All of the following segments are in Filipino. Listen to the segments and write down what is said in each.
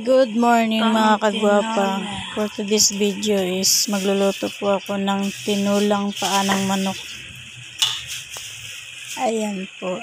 Good morning mga kagwapa. For today's video is magluluto po ako ng tinulang paa ng manok. Ayan po.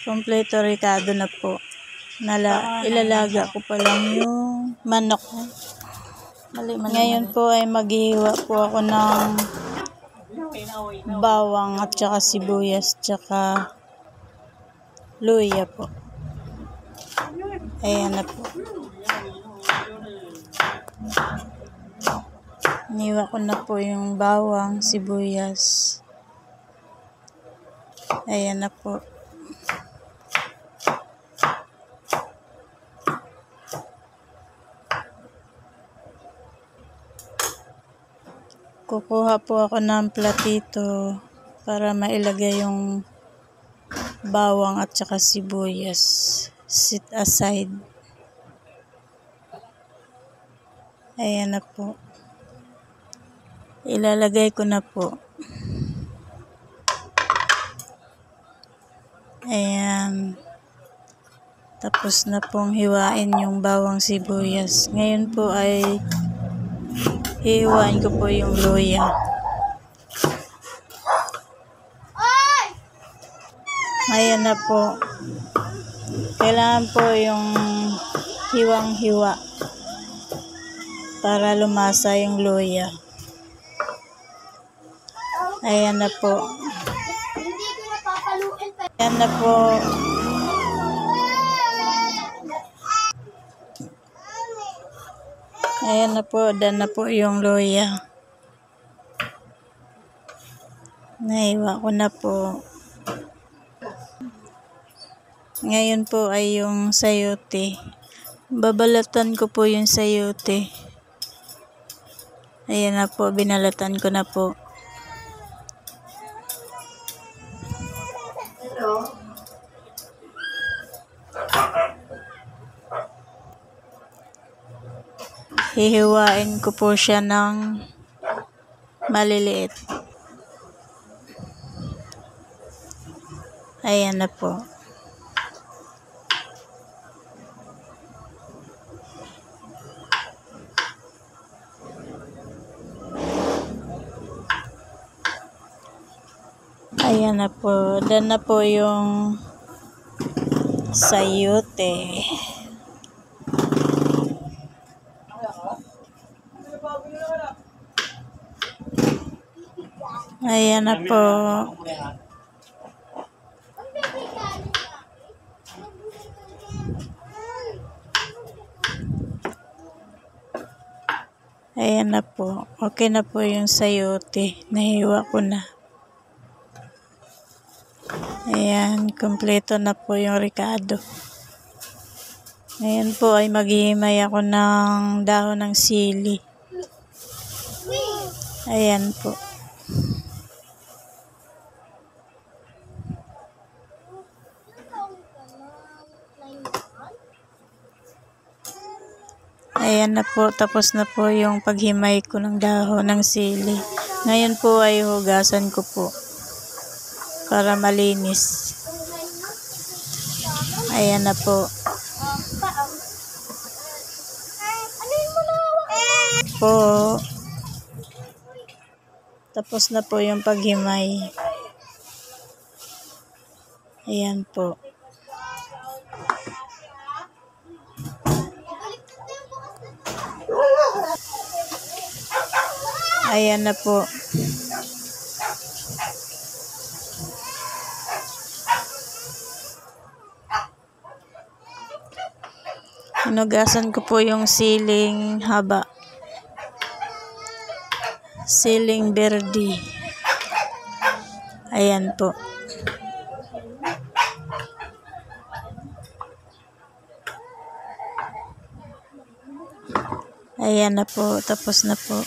Kompleto ricado na po. Ilalaga ko pa lang yung manok. Ngayon po ay maghihiwa po ako ng bawang at saka sibuyas tsaka luya po. Ayan na po. Iniwa ko na po yung bawang, sibuyas. Ayan na po. Kukuha po ako ng platito para mailagay yung bawang at saka sibuyas. Sit aside. Ayan na po. Ilalagay ko na po. Ayan. Tapos na pong hiwain yung bawang sibuyas. Ngayon po ay hihiwain ko po yung luya. Ayan na po. Kailangan po yung hiwang-hiwa para lumasa yung luya. Ayan na po. Ayan na po. Ayan na po. Dan na po yung luya. Nahiwa ko na po. Ngayon po ay yung sayote. Babalatan ko po yung sayote. Ayan na po. Binalatan ko na po. Hihiwain ko po siya ng maliliit. Ayan na po. Ayan na po. Dan na po yung sayote. Ayan na po. Ayan na po. Okay na po yung sayote. Nahiwa ko na. Ayan. Kompleto na po yung ricado. Ngayon po ay maghihimay ako ng dahon ng sili. Ayan po. Ayan na po, tapos na po yung paghimay ko ng dahon ng sili. Ngayon po ay hugasan ko po para malinis. Ayan na po. Tapos na po yung paghimay. Ayan po. Ayan na po. Hinugasan ko po yung siling haba. Siling verde. Ayan po. Ayan na po. Tapos na po.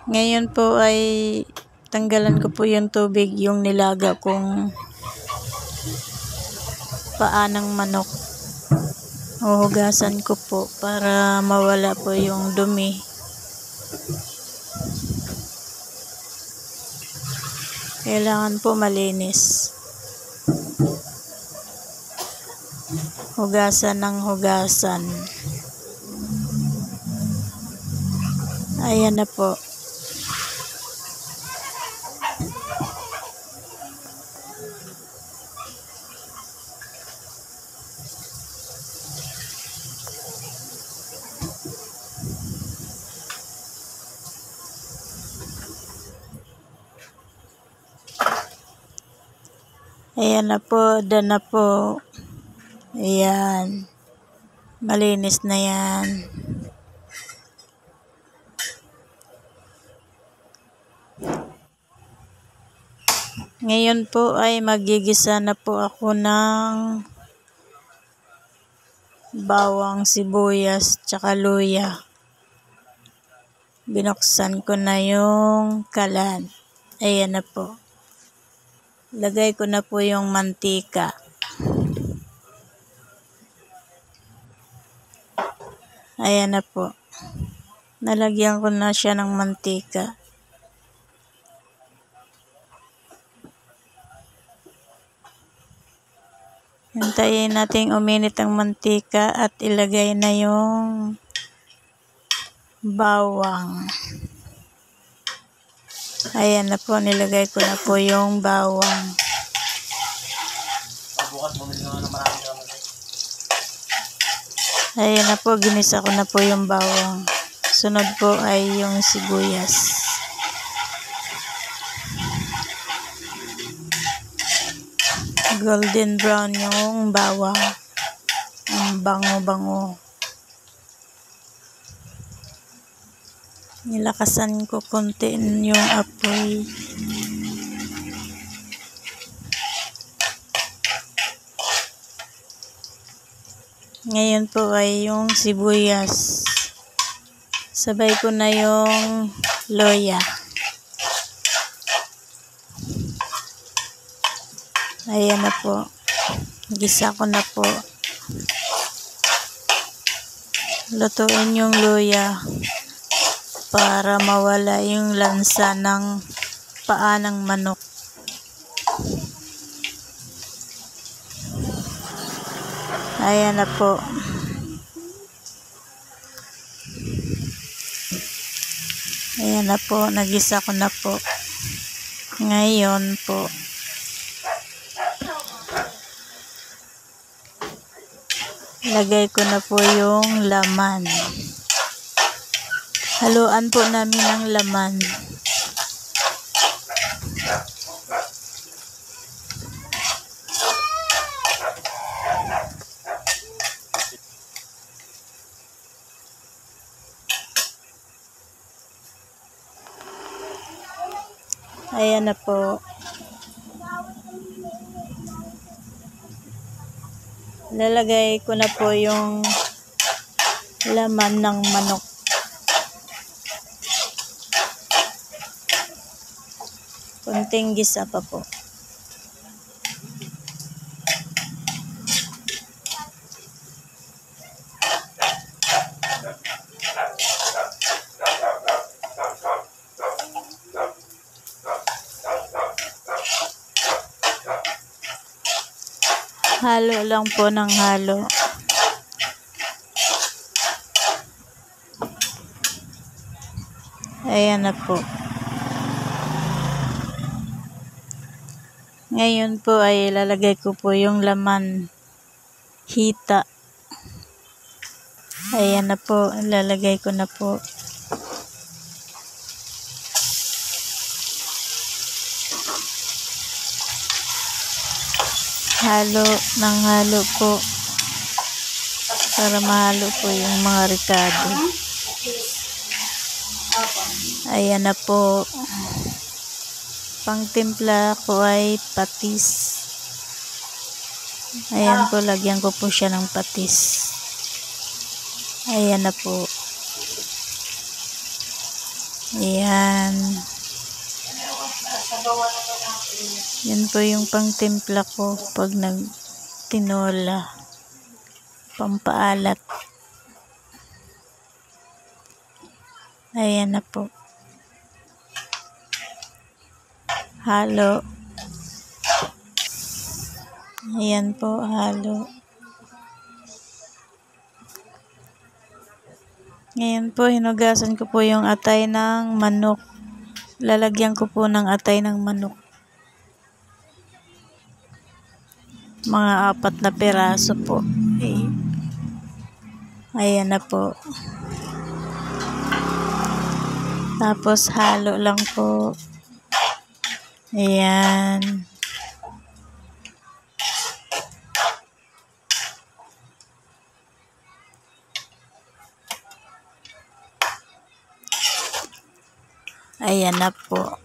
Ngayon po ay tanggalan ko po yung tubig, yung nilaga kong paa ng manok. Huhugasan ko po para mawala po yung dumi. Kailangan po malinis. Hugasan ng hugasan. Ayan na po. Ayan na po, done na po. Ayan. Malinis na yan. Ngayon po ay magigisa na po ako ng bawang, sibuyas, tsaka luya. Binuksan ko na yung kalan. Ayan na po. Lagay ko na po yung mantika. Ayan na po. Nalagyan ko na siya ng mantika. Hintayin natin uminit ang mantika at ilagay na yung bawang. Ayan na po, nilagay ko na po yung bawang. Ayan na po, ginisa ko na po yung bawang. Sunod po ay yung sibuyas. Golden brown yung bawang. Ang bango-bango. Nilakasan ko konti yung apoy. Ngayon po ay yung sibuyas. Sabay ko na yung luya. Ayan na po. Gisa ko na po. Lutuin yung luya para mawala yung lansa ng paa ng manok. Ayan na po. Ayan na po. Nagisa ko na po. Ngayon po. Lagay ko na po yung laman. Haluan po namin ang laman. Ayan na po. Lalagay ko na po yung laman ng manok. Kunting gisa pa po. Halo lang po ng halo. Ayan na po. Ngayon po ay ilalagay ko po yung laman hita. Ayan na po. Ilalagay ko na po. Halo ng halo po. Para mahalo po yung mga ricado. Ayan na po. Pangtimpla ko ay patis. Ayan po, lagyan ko po siya ng patis. Ayan na po. Ayan. Yan po yung pangtimpla ko pag nagtinola. Pampaalat. Ayan na po. halo. Ayan po, halo. Ngayon po, hinugasan ko po yung atay ng manok. Lalagyan ko po ng atay ng manok. Mga 4 na piraso po. Okay. Ayan na po. Tapos halo lang po. Ayan. Ayan na po.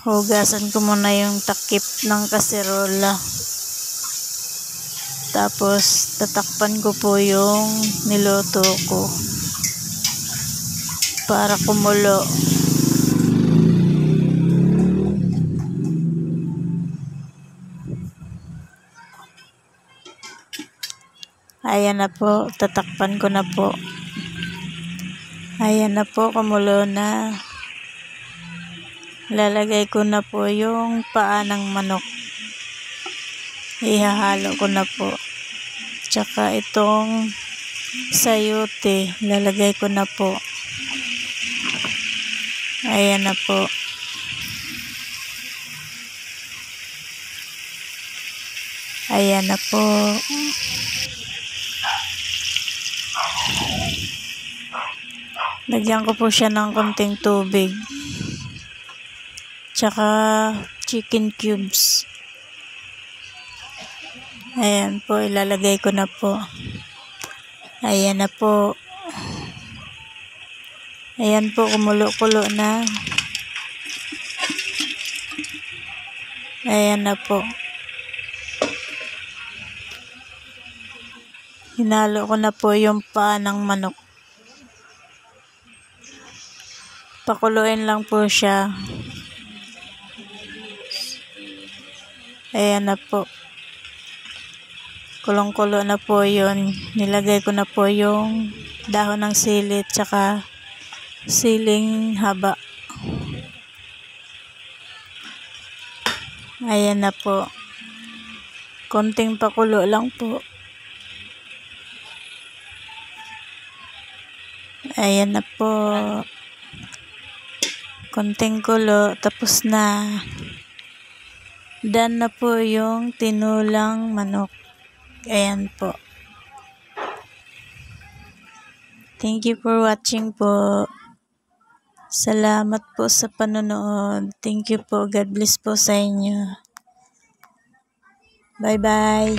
Hugasan ko muna yung takip ng kaserola. Tapos tatakpan ko po yung niluto ko para kumulo. Ayan na po, tatakpan ko na po. Ayan na po, kumulo na. Lalagay ko na po yung paa ng manok. Ihahalo ko na po. Tsaka itong sayote, lalagay ko na po. Ayan na po. Ayan na po. Lagyan ko po siya ng konting tubig. Tsaka chicken cubes. Ayan po, ilalagay ko na po. Ayan na po. Ayan po, kumulo-kulo na. Ayan na po. Hinalo ko na po yung paa ng manok. Pakuluin lang po siya. Ayan na po. Kulong-kulo na po yun. Nilagay ko na po yung dahon ng sili tsaka siling haba. Ayan na po. Konting pakulo lang po. Ayan na po. Konting kulo. Tapos na. Done na po yung tinulang manok. Ayan po. Thank you for watching po. Salamat po sa panonood. Thank you po. God bless po sa inyo. Bye-bye.